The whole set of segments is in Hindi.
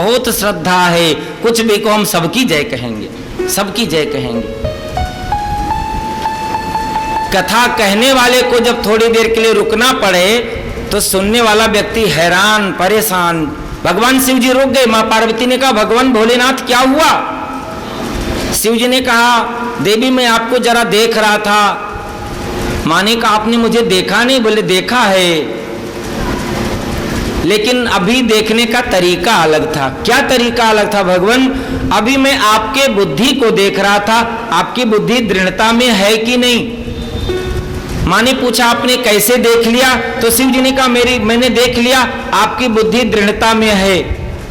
बहुत श्रद्धा है, कुछ भी को हम सबकी जय कहेंगे, सबकी जय कहेंगे। कथा कहने वाले को जब थोड़ी देर के लिए रुकना पड़े तो सुनने वाला व्यक्ति हैरान परेशान। भगवान शिव जी रुक गए। मां पार्वती ने कहा, भगवान भोलेनाथ क्या हुआ? शिव जी ने कहा, देवी मैं आपको जरा देख रहा था। मां ने कहा, आपने मुझे देखा नहीं? बोले देखा है, लेकिन अभी देखने का तरीका अलग था। क्या तरीका अलग था भगवान? अभी मैं आपके बुद्धि को देख रहा था, आपकी बुद्धि दृढ़ता में है कि नहीं। मां ने पूछा, आपने कैसे देख लिया? तो शिव जी ने कहा, मैंने देख लिया, आपकी बुद्धि दृढ़ता में है।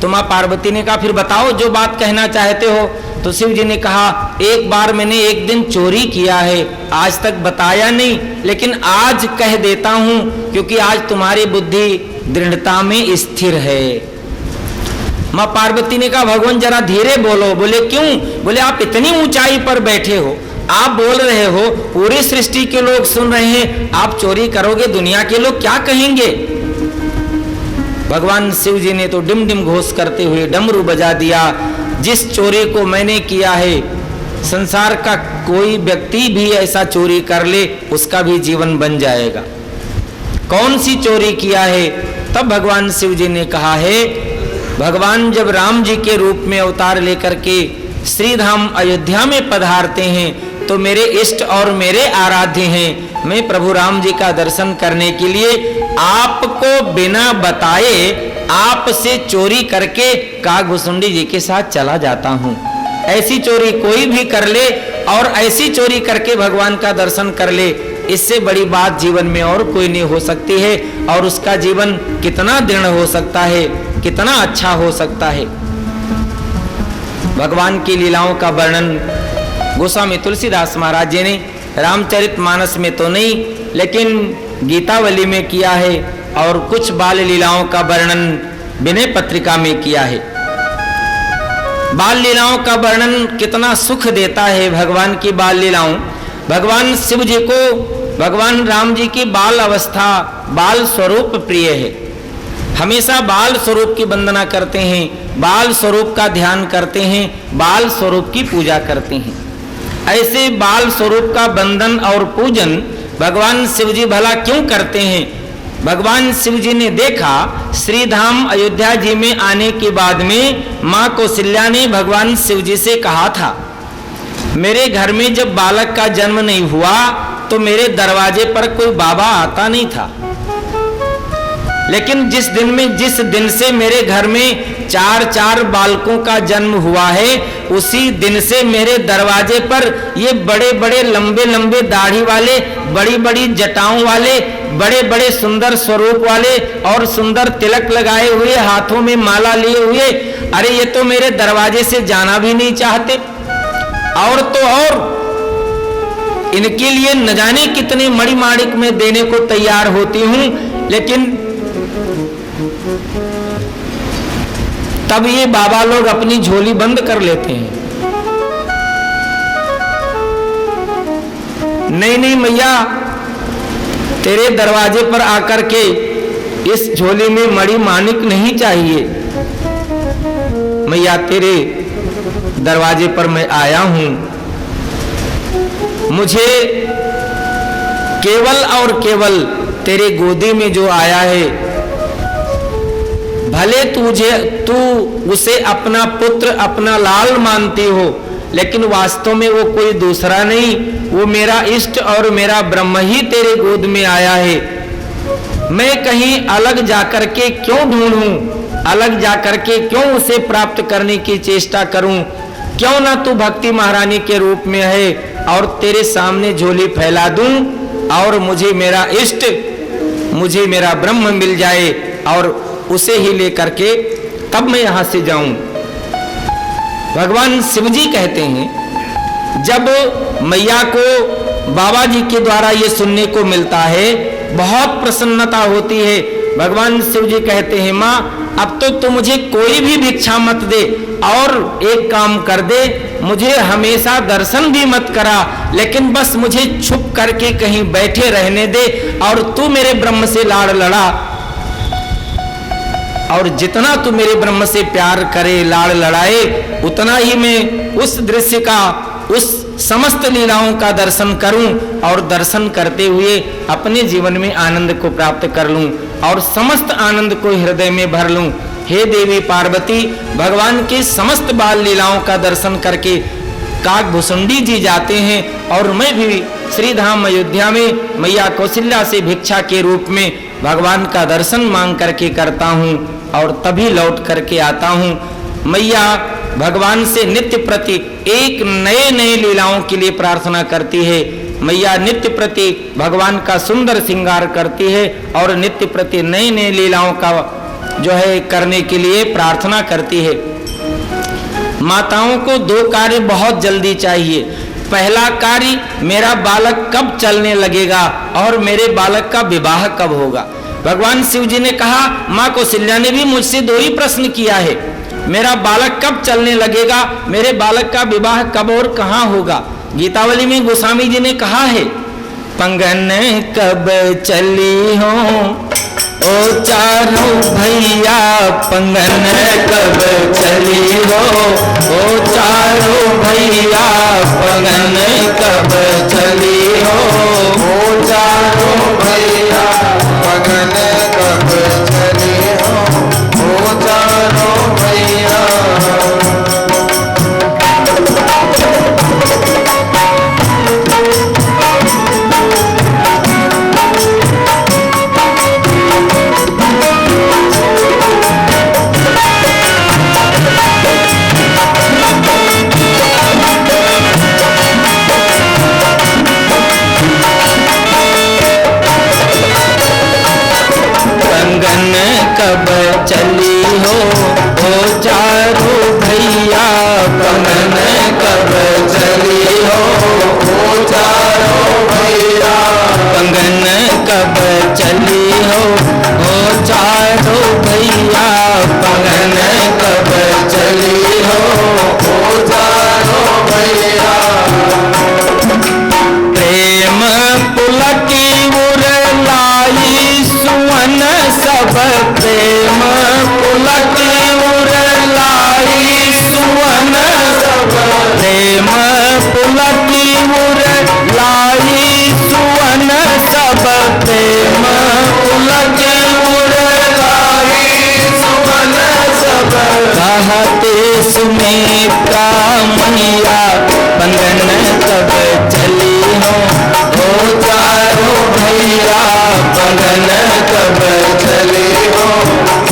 तो मां पार्वती ने कहा, फिर बताओ जो बात कहना चाहते हो। तो शिव जी ने कहा, एक बार मैंने एक दिन चोरी किया है, आज तक बताया नहीं, लेकिन आज कह देता हूं, क्योंकि आज तुम्हारी बुद्धि दृढ़ता में स्थिर है। मां पार्वती ने कहा, भगवान जरा धीरे बोलो। बोले क्यों? बोले आप इतनी ऊंचाई पर बैठे हो, आप बोल रहे हो, पूरी सृष्टि के लोग सुन रहे हैं, आप चोरी करोगे, दुनिया के लोग क्या कहेंगे? भगवान शिव जी ने तो डिम डिम घोष करते हुए डमरू बजा दिया, जिस चोरी को मैंने किया है, संसार का कोई व्यक्ति भी ऐसा चोरी कर ले, उसका भी जीवन बन जाएगा। कौन सी चोरी किया है? तब भगवान शिव जी ने कहा है, भगवान जब राम जी के रूप में अवतार लेकर के श्रीधाम अयोध्या में पधारते हैं तो मेरे इष्ट और मेरे आराध्य हैं। मैं प्रभु राम जी का दर्शन करने के लिए आपको बिना बताए आपसे चोरी करके कागभुसुंडी जी के साथ चला जाता हूं। ऐसी चोरी कोई भी कर ले और ऐसी चोरी करके भगवान का दर्शन कर ले, इससे बड़ी बात जीवन में और कोई नहीं हो सकती है। और उसका जीवन कितना दृढ़ हो सकता है, कितना अच्छा हो सकता है। भगवान की लीलाओं का वर्णन गोस्वामी तुलसीदास महाराज जी ने रामचरितमानस में तो नहीं, लेकिन गीतावली में किया है, और कुछ बाल लीलाओं का वर्णन विनय पत्रिका में किया है। बाल लीलाओं का वर्णन कितना सुख देता है भगवान की बाल लीलाओं। भगवान शिव जी को भगवान राम जी की बाल अवस्था, बाल स्वरूप प्रिय है। हमेशा बाल स्वरूप की वंदना करते हैं, बाल स्वरूप का ध्यान करते हैं, बाल स्वरूप की पूजा करते हैं। ऐसे बाल स्वरूप का बंधन और पूजन भगवान शिव जी भला क्यों करते हैं? भगवान शिव जी ने देखा, श्रीधाम अयोध्या जी में आने के बाद में मां कौशल्या ने भगवान शिव जी से कहा था, मेरे घर में जब बालक का जन्म नहीं हुआ तो मेरे दरवाजे पर कोई बाबा आता नहीं था, लेकिन जिस दिन से मेरे घर में 4 बालकों का जन्म हुआ है, उसी दिन से मेरे दरवाजे पर ये बड़े बड़े लंबे लंबे दाढ़ी वाले, बड़ी बड़ी जटाओं वाले, बड़े बड़े सुंदर स्वरूप वाले और सुंदर तिलक लगाए हुए, हाथों में माला लिए हुए, अरे ये तो मेरे दरवाजे से जाना भी नहीं चाहते। और तो और इनके लिए न जाने कितने मणिमाणिक में देने को तैयार होती हूं, लेकिन तब ये बाबा लोग अपनी झोली बंद कर लेते हैं। नहीं मैया, तेरे दरवाजे पर आकर के इस झोली में मणि माणिक नहीं चाहिए। मैया तेरे दरवाजे पर मैं आया हूं, मुझे केवल और केवल तेरे गोदी में जो आया है, भले तू उसे अपना पुत्र, अपना लाल मानती हो, लेकिन वास्तव में वो कोई दूसरा नहीं, वो मेरा इष्ट और मेरा ब्रह्म ही तेरे गोद में आया है। मैं कहीं अलग जाकर के क्यों ढूंढूं, अलग जाकर के क्यों उसे प्राप्त करने की चेष्टा करूं? क्यों ना तू भक्ति महारानी के रूप में है और तेरे सामने झोली फैला दूं और मुझे मेरा इष्ट, मुझे मेरा ब्रह्म मिल जाए और उसे ही लेकर के तब मैं यहां से जाऊं। भगवान शिव जी कहते हैं, जब मैया को बाबा जी के द्वारा ये सुनने को मिलता है, बहुत प्रसन्नता होती है। भगवान शिव जी कहते हैं, माँ अब तो तू मुझे कोई भी भिक्षा मत दे, और एक काम कर दे, मुझे हमेशा दर्शन भी मत करा, लेकिन बस मुझे छुप करके कहीं बैठे रहने दे, और तू मेरे ब्रह्म से लाड़ लड़ा और जितना तू मेरे ब्रह्म से प्यार करे, लाड़ लड़ाए, उतना ही मैं उस दृश्य का, उस समस्त लीलाओं का दर्शन करूं और दर्शन करते हुए अपने जीवन में आनंद को प्राप्त कर लूं और समस्त आनंद को हृदय में भर लूं। हे देवी पार्वती, भगवान के समस्त बाल लीलाओं का दर्शन करके काकभूषुंडी जी जाते हैं और मैं भी श्रीधाम अयोध्या में मैया कौशल्या से भिक्षा के रूप में भगवान का दर्शन मांग करके करता हूँ और तभी लौट करके आता हूँ। मैया भगवान से नित्य प्रति एक नए नए लीलाओं के लिए प्रार्थना करती है। मैया नित्य प्रति भगवान का सुंदर श्रृंगार करती है और नित्य प्रति नए नए लीलाओं का जो है करने के लिए प्रार्थना करती है। माताओं को दो कार्य बहुत जल्दी चाहिए। पहला कार्य, मेरा बालक कब चलने लगेगा और मेरे बालक का विवाह कब होगा। भगवान शिव जी ने कहा, माँ कौशल्या ने भी मुझसे दो ही प्रश्न किया है, मेरा बालक कब चलने लगेगा, मेरे बालक का विवाह कब और कहाँ होगा। गीतावली में गोस्वामी जी ने कहा है, पंगन कब चली हो ओ चारों भैया, पंगन कब चली हो ओ चारों भैया, पंगन कब चली हो ओ चारों भैया, पंगन कब चली हो ओ चारों भैया। कब चली हो ओ चारों भैया, पंगन कब चली हो ओ चारों भैया, पंगन कब चली हो ओ चारों भैया, पंगन कब चली हो ओ चारों भैया। प्रेम पुलकी उरलाई सुवन सब, प्रेम पुलकी उरलाई सुवन सब, प्रेम पुलकी उरलाई सुवन सब, प्रेम पुलकी उरलाई सुवन सब। कहते सुमित्रा मैया, पंगन कब चली हो ओ चारों भैया, पंगन कब चली हो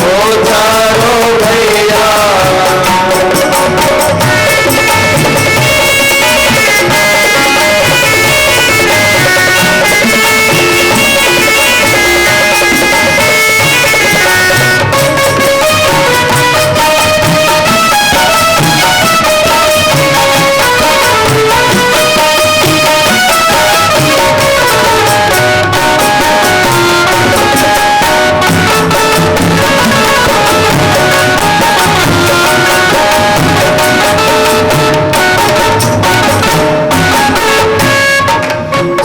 ओ चारों भैया।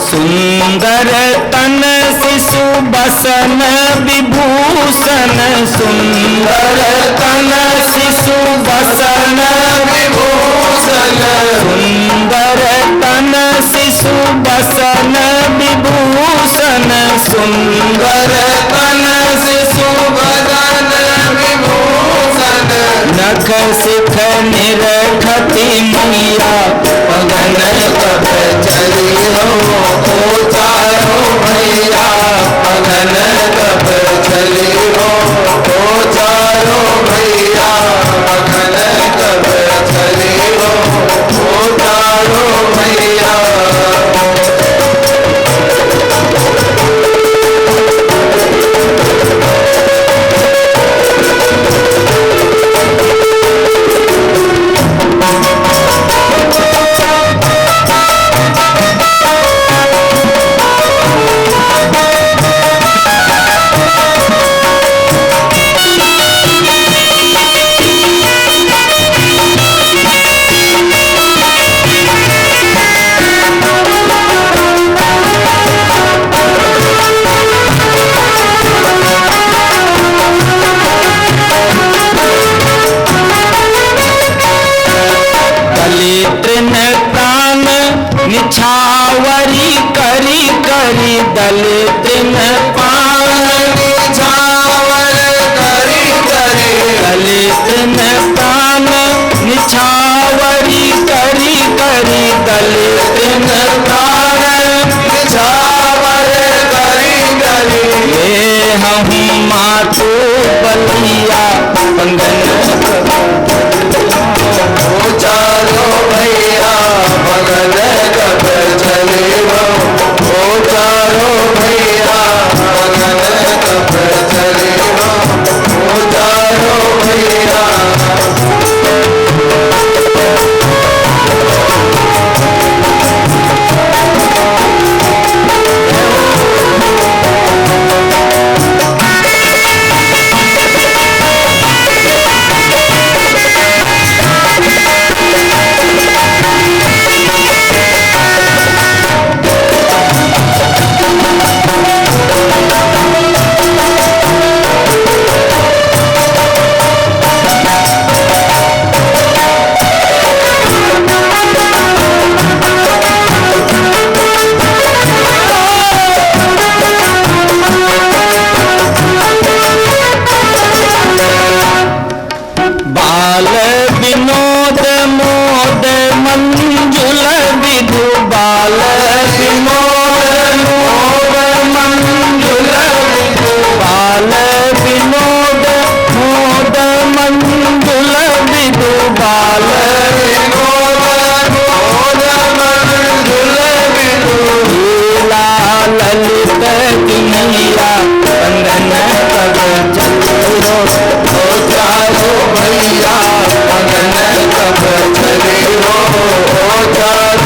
सुंदर तन शिशु बसन विभूषण, सुंदर तन शिशु बसन विभूषण, सुंदर तन शिशु बसन विभूषण, सुंदर तन शिशु बसन विभूषण। नख शिख निरखती मैया, पंगन कब चली हो ओ चारों भैया, पंगन कब चली हो ओ चारों भैया, पंगन कब चली हो ओ चारों भैया। दलित में पान निछावर करी करी, दलित में प्राण निछावरी करी करी, दलित में प्राण निछावर करी करी। ये हम मातू बलिया बंधन हो चारो भैया बगल कब चले हो चारो भैया बगल कब चले हो चारो भैया। बाल विनोद मोद मंजुल विधु, बाल विनोद मोद मंजुल विधु, बाल विनोद मोद मंजुल विधु, बाल विनोद मोद मंजुल विधु। लीला ललित किनिया बंधन कब चलो हो चारो भैया बंधन कब चले हो चारो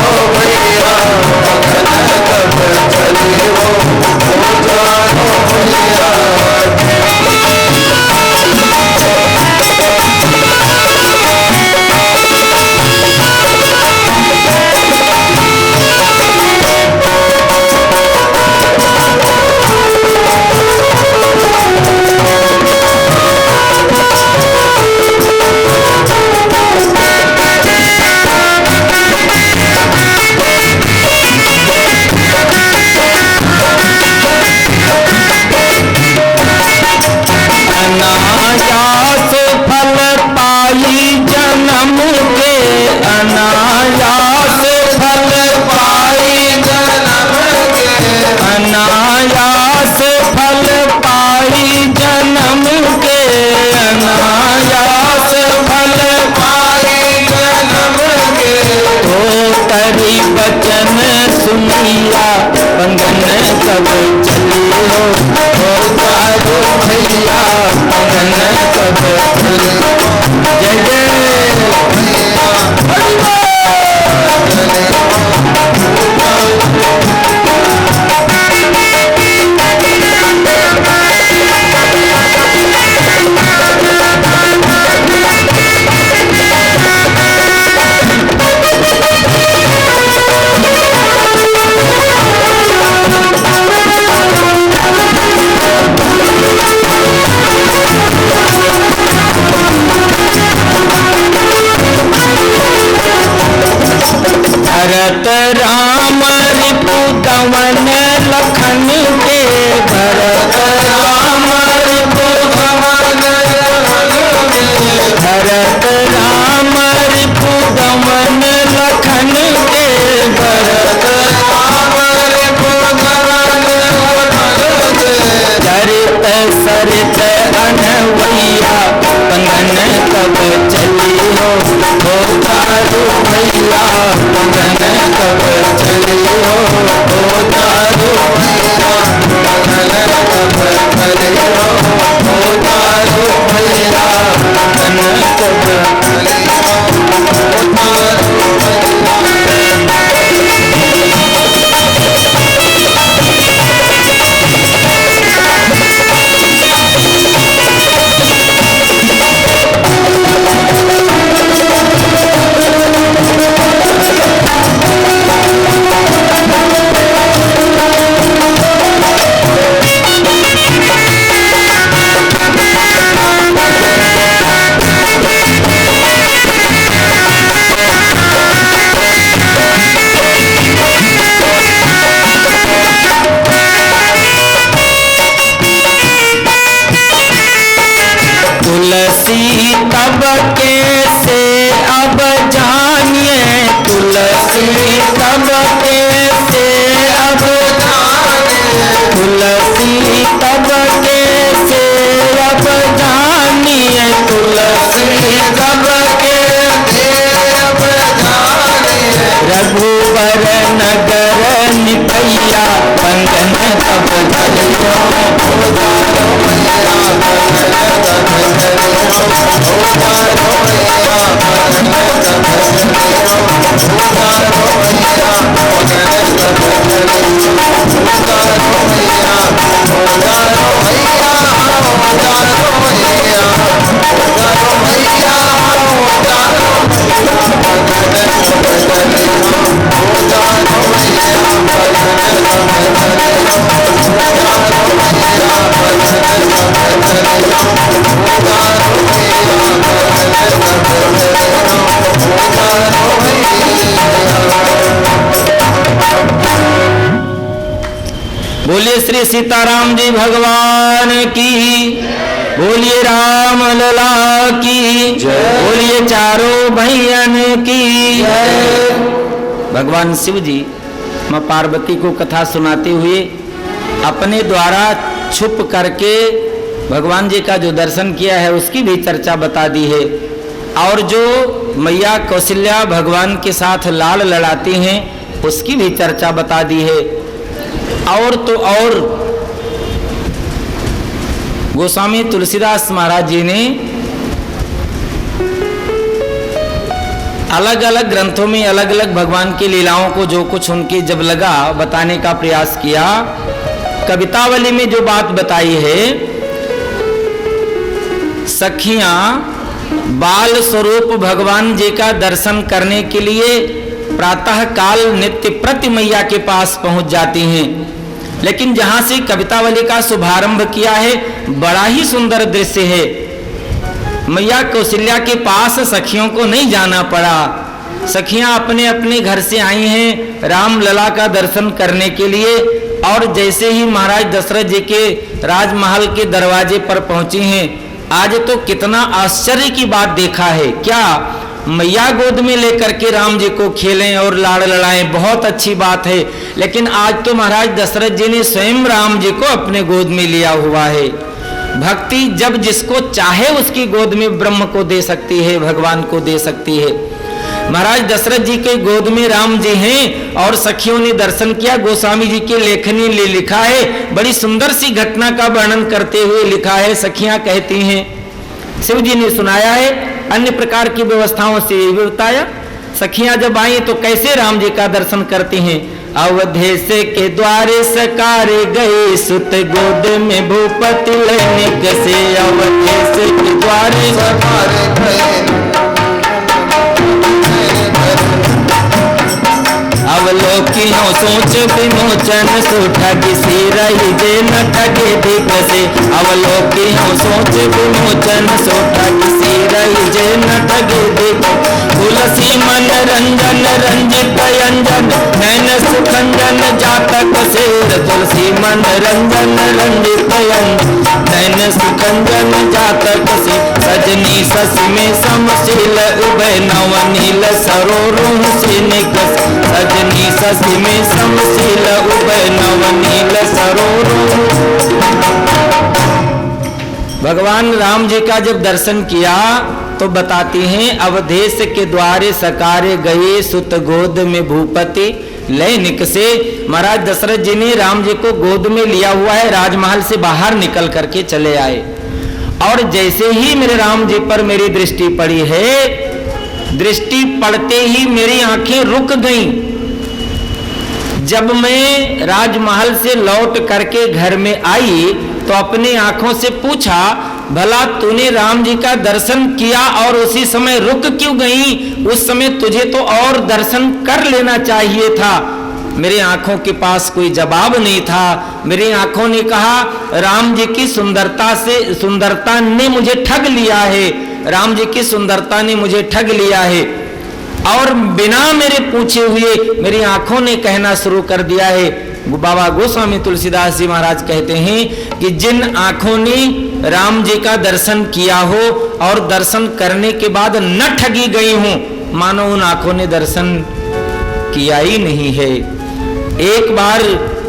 बोलिए श्री सीताराम जी भगवान की, बोलिए राम लला की, बोलिए चारों भैयन की। भगवान शिव जी मां पार्वती को कथा सुनाते हुए अपने द्वारा छुप करके भगवान जी का जो दर्शन किया है उसकी भी चर्चा बता दी है, और जो मैया कौशल्या भगवान के साथ लाल लड़ाती हैं उसकी भी चर्चा बता दी है। और तो और गोस्वामी तुलसीदास महाराज जी ने अलग अलग ग्रंथों में अलग अलग भगवान की लीलाओं को जो कुछ उनके जब लगा बताने का प्रयास किया। कवितावली में जो बात बताई है, सखियां बाल स्वरूप भगवान जी का दर्शन करने के लिए प्रातः काल नित्य प्रति मैया के पास पहुंच जाती हैं। लेकिन जहां से कवितावली का शुभारंभ किया है बड़ा ही सुंदर दृश्य है। मैया कौशल्या के पास सखियों को नहीं जाना पड़ा, सखियां अपने अपने घर से आई हैं राम लला का दर्शन करने के लिए, और जैसे ही महाराज दशरथ जी के राजमहल के दरवाजे पर पहुंची हैं, आज तो कितना आश्चर्य की बात देखा है। क्या मैया गोद में लेकर के राम जी को खेलें और लाड़ लड़ाएं, बहुत अच्छी बात है, लेकिन आज तो महाराज दशरथ जी ने स्वयं राम जी को अपने गोद में लिया हुआ है। भक्ति जब जिसको चाहे उसकी गोद में ब्रह्म को दे सकती है, भगवान को दे सकती है। महाराज दशरथ जी के गोद में राम जी हैं और सखियों ने दर्शन किया। गोस्वामी जी के लेखनी ले लिखा है, बड़ी सुंदर सी घटना का वर्णन करते हुए लिखा है। सखियां कहती हैं, शिव जी ने सुनाया है, अन्य प्रकार की व्यवस्थाओं से ये भी बताया। सखियां जब आई तो कैसे राम जी का दर्शन करती हैं। अवधेश के द्वारे सकारे गए सुत गोद में भूपति लैनिक से, अवधेश के द्वारे सकारे गए अवलोकियों सोच विमोचन सो ठगी सी रही जे न ठगे दिख से, अवलोकियों सोच विमोचन सो ठगी सी रही जे न ठगे दिख। तुलसी मन रंजन रंजित अंजन नैन सुखंजन जातक शेर, तुलसी मन रंजन रंजित नैन सुखंजन जातक से, सजनी ससी में समशील उभय नवनील सरोरुह से निकस, सजनी ससी में समशील उभय नवनील सरोरुह। भगवान राम जी का जब दर्शन किया तो बताती हैं, अवधेश के द्वारे सकारे गए सुत गोद में भूपति लय निकसे। महाराज दशरथ जी ने राम जी को गोद में लिया हुआ है, राजमहल से बाहर निकल करके चले आए, और जैसे ही मेरे राम जी पर मेरी दृष्टि पड़ी है, दृष्टि पड़ते ही मेरी आंखें रुक गईं। जब मैं राजमहल से लौट करके घर में आई तो अपनी आंखों से पूछा, भला तूने राम जी का दर्शन किया और उसी समय रुक क्यों गई? उस समय तुझे तो और दर्शन कर लेना चाहिए था। मेरी आंखों के पास कोई जवाब नहीं था। मेरी आंखों ने कहा, राम जी की सुंदरता ने मुझे ठग लिया है, राम जी की सुंदरता ने मुझे ठग लिया है। और बिना मेरे पूछे हुए मेरी आंखों ने कहना शुरू कर दिया है। बाबा गोस्वामी तुलसीदास जी महाराज कहते हैं कि जिन आंखों ने राम जी का दर्शन किया हो और दर्शन करने के बाद न ठगी गई हूं, मानो उन आंखों ने दर्शन किया ही नहीं है। एक बार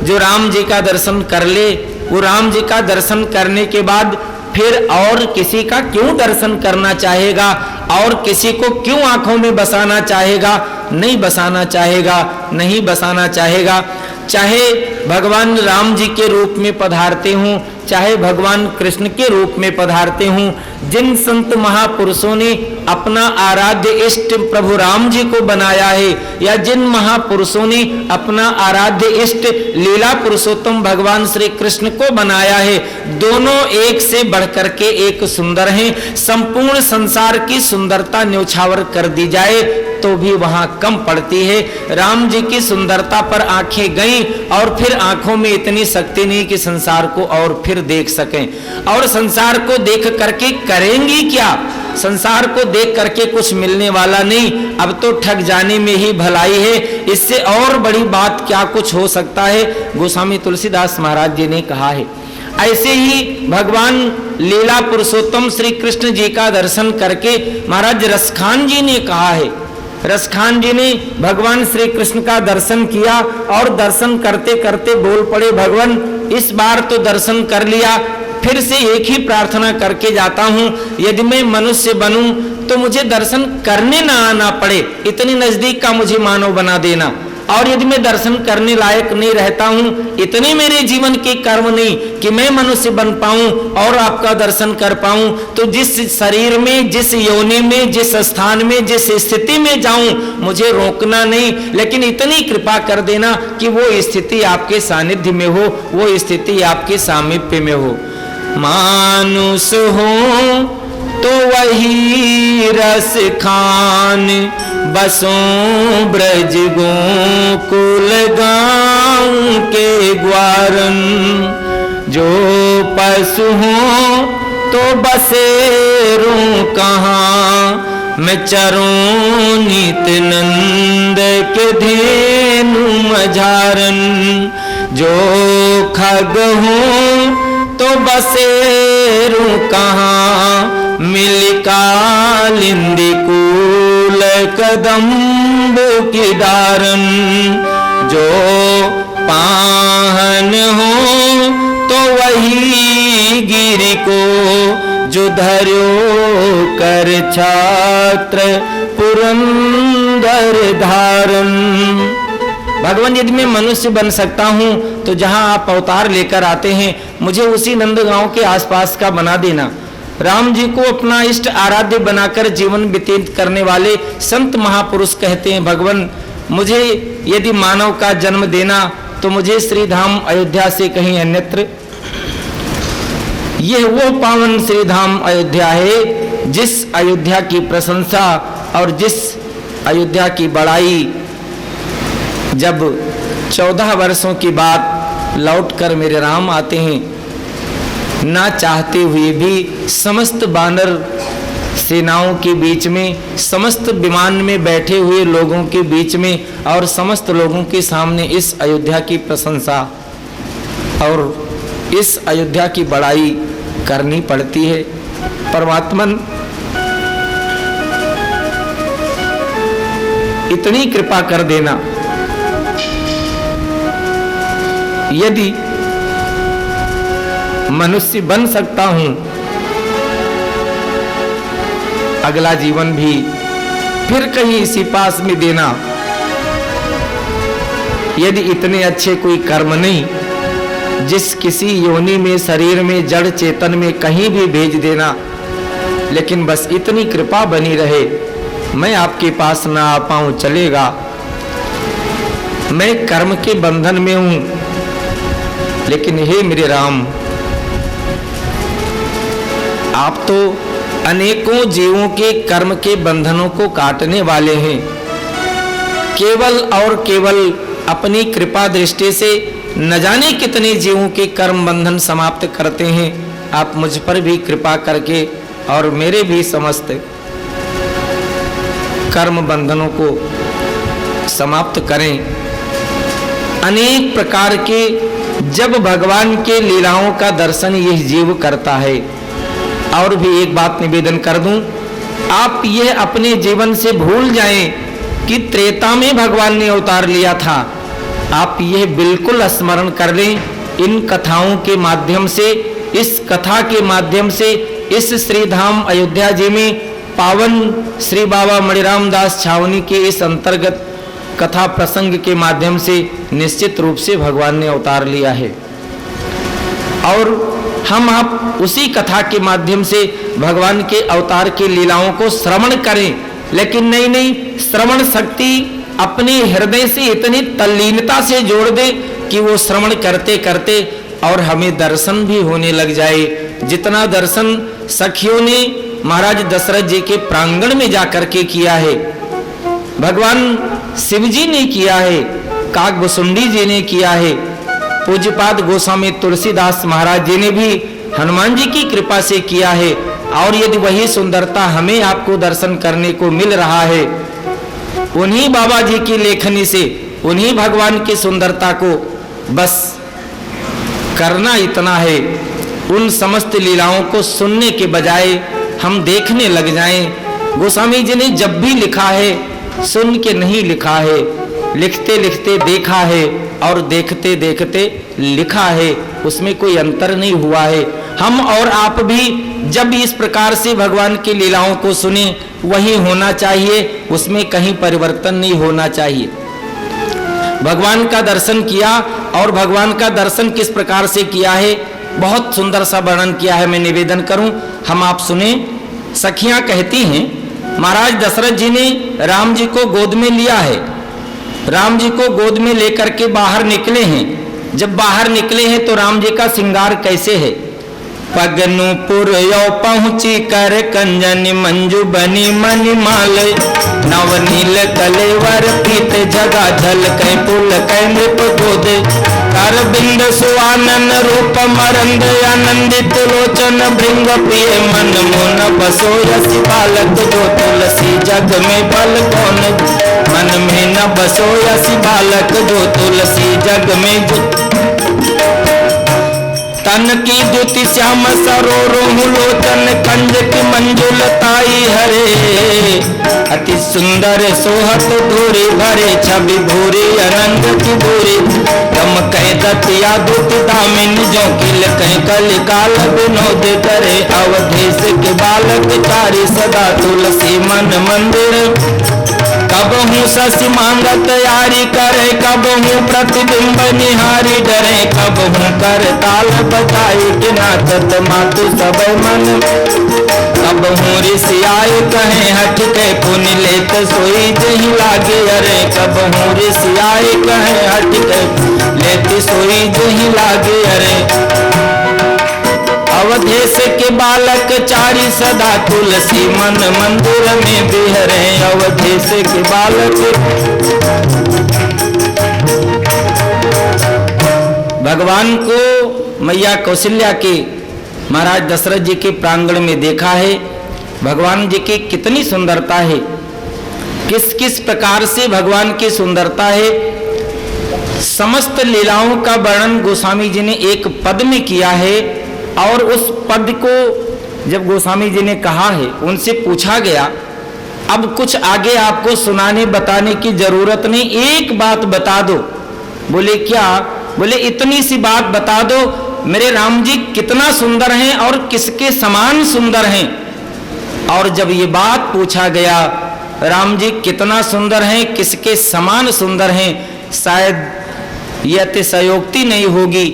जो राम जी का दर्शन कर ले, वो राम जी का दर्शन करने के बाद फिर और किसी का क्यों दर्शन करना चाहेगा और किसी को क्यों आंखों में बसाना चाहेगा? नहीं बसाना चाहेगा, नहीं बसाना चाहेगा। चाहे भगवान राम जी के रूप में पधारते हूँ, चाहे भगवान कृष्ण के रूप में पधारते हूँ, जिन संत महापुरुषों ने अपना आराध्य इष्ट प्रभु राम जी को बनाया है, या जिन महापुरुषों ने अपना आराध्य इष्ट लीला पुरुषोत्तम भगवान श्री कृष्ण को बनाया है, दोनों एक से बढ़कर के एक सुंदर हैं। संपूर्ण संसार की सुंदरता न्योछावर कर दी जाए तो भी वहां कम पड़ती है। राम जी की सुंदरता पर आंखें गईं और फिर आंखों में इतनी शक्ति नहीं कि संसार को और फिर देख सकें। और संसार को देख करके करेंगी क्या? संसार को देख करके कुछ मिलने वाला नहीं, अब तो ठग जाने में ही भलाई है, इससे और बड़ी बात क्या कुछ हो सकता है। गोस्वामी तुलसीदास महाराज जी ने कहा है। ऐसे ही भगवान लीला पुरुषोत्तम श्री कृष्ण जी का दर्शन करके महाराज रसखान जी ने कहा है, रसखान जी ने भगवान श्री कृष्ण का दर्शन किया और दर्शन करते करते बोल पड़े, भगवान इस बार तो दर्शन कर लिया, फिर से एक ही प्रार्थना करके जाता हूँ, यदि मैं मनुष्य बनूं तो मुझे दर्शन करने ना आना पड़े, इतनी नजदीक का मुझे मानव बना देना। और यदि मैं दर्शन करने लायक नहीं रहता हूँ, इतने मेरे जीवन के कर्म नहीं कि मैं मनुष्य बन पाऊं और आपका दर्शन कर पाऊं, तो जिस शरीर में, जिस योनि में, जिस स्थान में, जिस स्थिति में जाऊं, मुझे रोकना नहीं, लेकिन इतनी कृपा कर देना कि वो स्थिति आपके सानिध्य में हो, वो स्थिति आपके सामीप्य में हो। मानुष हो तो वही रस खान, बसों ब्रज गोकुल गाँव के ग्वारन। जो पशु हो तो बसेरों कहाँ, मैं चरूं नित नंद के धेनु मझारन। जो खग हो तो बसेरों कहाँ, मिल कालिंदी कूल कदम्ब की डारन। जो पाहन हो तो वही गिरि को, जो धर्यो कर छात्र पुरंदर धारन। भगवान यदि मैं मनुष्य बन सकता हूँ तो जहाँ आप अवतार लेकर आते हैं मुझे उसी नंदगांव के आसपास का बना देना। राम जी को अपना इष्ट आराध्य बनाकर जीवन व्यतीत करने वाले संत महापुरुष कहते हैं, भगवान मुझे यदि मानव का जन्म देना तो मुझे श्री धाम अयोध्या से कहीं अन्यत्र। यह वो पावन श्री धाम अयोध्या है जिस अयोध्या की प्रशंसा और जिस अयोध्या की बड़ाई जब 14 वर्षों की बाद लौटकर मेरे राम आते हैं, ना चाहते हुए भी समस्त वानर सेनाओं के बीच में, समस्त विमान में बैठे हुए लोगों के बीच में और समस्त लोगों के सामने इस अयोध्या की प्रशंसा और इस अयोध्या की बड़ाई करनी पड़ती है। परमात्मन इतनी कृपा कर देना, यदि मनुष्य बन सकता हूं, अगला जीवन भी फिर कहीं इसी पास में देना। यदि इतने अच्छे कोई कर्म नहीं, जिस किसी योनि में, शरीर में, जड़ चेतन में कहीं भी भेज देना, लेकिन बस इतनी कृपा बनी रहे, मैं आपके पास ना आ पाऊं चलेगा। मैं कर्म के बंधन में हूं, लेकिन हे मेरे राम, आप तो अनेकों जीवों के कर्म के बंधनों को काटने वाले हैं। केवल और केवल अपनी कृपा दृष्टि से न जाने कितने जीवों के कर्म बंधन समाप्त करते हैं। आप मुझ पर भी कृपा करके और मेरे भी समस्त कर्म बंधनों को समाप्त करें। अनेक प्रकार के जब भगवान के लीलाओं का दर्शन यह जीव करता है। और भी एक बात निवेदन कर दूं, आप यह अपने जीवन से भूल जाएं कि त्रेता में भगवान ने अवतार लिया था। आप यह बिल्कुल स्मरण कर लें। इन कथाओं के माध्यम से, इस कथा के माध्यम से, इस श्री धाम अयोध्या जी में पावन श्री बाबा मणिराम दास छावनी के इस अंतर्गत कथा प्रसंग के माध्यम से निश्चित रूप से भगवान ने अवतार लिया है। और हम आप उसी कथा के माध्यम से भगवान के अवतार की लीलाओं को श्रवण करें, लेकिन नहीं, श्रवण शक्ति अपने हृदय से इतनी तल्लीनता से जोड़ दे कि वो श्रवण करते करते और हमें दर्शन भी होने लग जाए। जितना दर्शन सखियों ने महाराज दशरथ जी के प्रांगण में जाकर के किया है, भगवान शिव जी ने किया है, काकभुसुंडी जी ने किया है, पूज्यपाद गोस्वामी तुलसीदास महाराज जी ने भी हनुमान जी की कृपा से किया है। और यदि वही सुंदरता हमें आपको दर्शन करने को मिल रहा है, उन्हीं बाबा जी की लेखनी से, उन्हीं भगवान की सुंदरता को बस करना इतना है, उन समस्त लीलाओं को सुनने के बजाय हम देखने लग जाएं। गोस्वामी जी ने जब भी लिखा है सुन के नहीं लिखा है, लिखते लिखते देखा है और देखते देखते लिखा है, उसमें कोई अंतर नहीं हुआ है। हम और आप भी जब इस प्रकार से भगवान की लीलाओं को सुने वही होना चाहिए, उसमें कहीं परिवर्तन नहीं होना चाहिए। भगवान का दर्शन किया और भगवान का दर्शन किस प्रकार से किया है, बहुत सुंदर सा वर्णन किया है। मैं निवेदन करूं हम आप सुने। सखियां कहती हैं महाराज दशरथ जी ने राम जी को गोद में लिया है, राम जी को गोद में लेकर के बाहर निकले हैं। जब बाहर निकले हैं तो राम जी का श्रृंगार कैसे है, पगनुपुर यो पहुंची कर कंजन मंजू बनी मणि माल, नवनील कलेवर पीत जगा झल कै पुल कै नृप गोद, कर बिंद सुआनन रूप मरंद आनंदित लोचन भृंग प्रिय मन मोन बसो यसी बालक जो तुलसी जग में बल कौन, मन में न बसो यसी बालक जो तुलसी जग में। तन की द्युति श्याम सरोरुह लोचन कंज की मंजुलताई हरे, अति सुंदर सोहत धूरी भरे छवि भूरी अनंत की भूरी, कम कह दतिया दुति दामिन जो किल कह कल काल विनोद करे, अवधेश के बालक चारी सदा तुलसी मन मंदिर, कब हूँ शशि मांगत यारी करे, कब हूँ प्रतिबिंब निहारी डरे, कब हूँ कर ताल बजाई कि नाचत मातु सब मन, कब हूँ ऋषि आए कहे हट के पुन लेत सोई जही लागे अरे, कब हूँ ऋषि आए कहे हट के लेत सोई जही लागे अरे, अवधेश के बालक चारी सदा तुलसी मन मंदिर में बिहरे, अवधेश के बालक। भगवान को मैया कौशल्या के महाराज दशरथ जी के प्रांगण में देखा है, भगवान जी की कितनी सुंदरता है, किस किस प्रकार से भगवान की सुंदरता है। समस्त लीलाओं का वर्णन गोस्वामी जी ने एक पद में किया है, और उस पद को जब गोस्वामी जी ने कहा है, उनसे पूछा गया अब कुछ आगे आपको सुनाने बताने की जरूरत नहीं, एक बात बता दो। बोले क्या? बोले इतनी सी बात बता दो, मेरे राम जी कितना सुंदर हैं और किसके समान सुंदर हैं। और जब ये बात पूछा गया राम जी कितना सुंदर हैं, किसके समान सुंदर हैं, शायद ये अतिशयोक्ति नहीं होगी।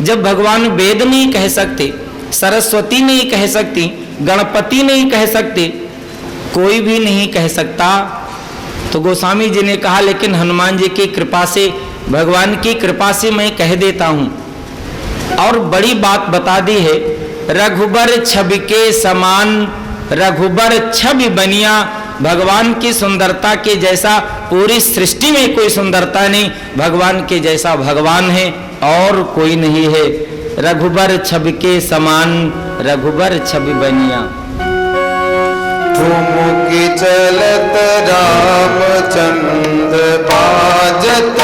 जब भगवान वेद नहीं कह सकते, सरस्वती नहीं कह सकती, गणपति नहीं कह सकते, कोई भी नहीं कह सकता, तो गोस्वामी जी ने कहा लेकिन हनुमान जी की कृपा से, भगवान की कृपा से मैं कह देता हूं। और बड़ी बात बता दी है, रघुबर छवि के समान, रघुबर छवि बनिया, भगवान की सुंदरता के जैसा पूरी सृष्टि में कोई सुंदरता नहीं, भगवान के जैसा भगवान है और कोई नहीं है। रघुबर छवि के समान, रघुबर छवि बनिया। ठुमकी चलत रामचंद्र बाजत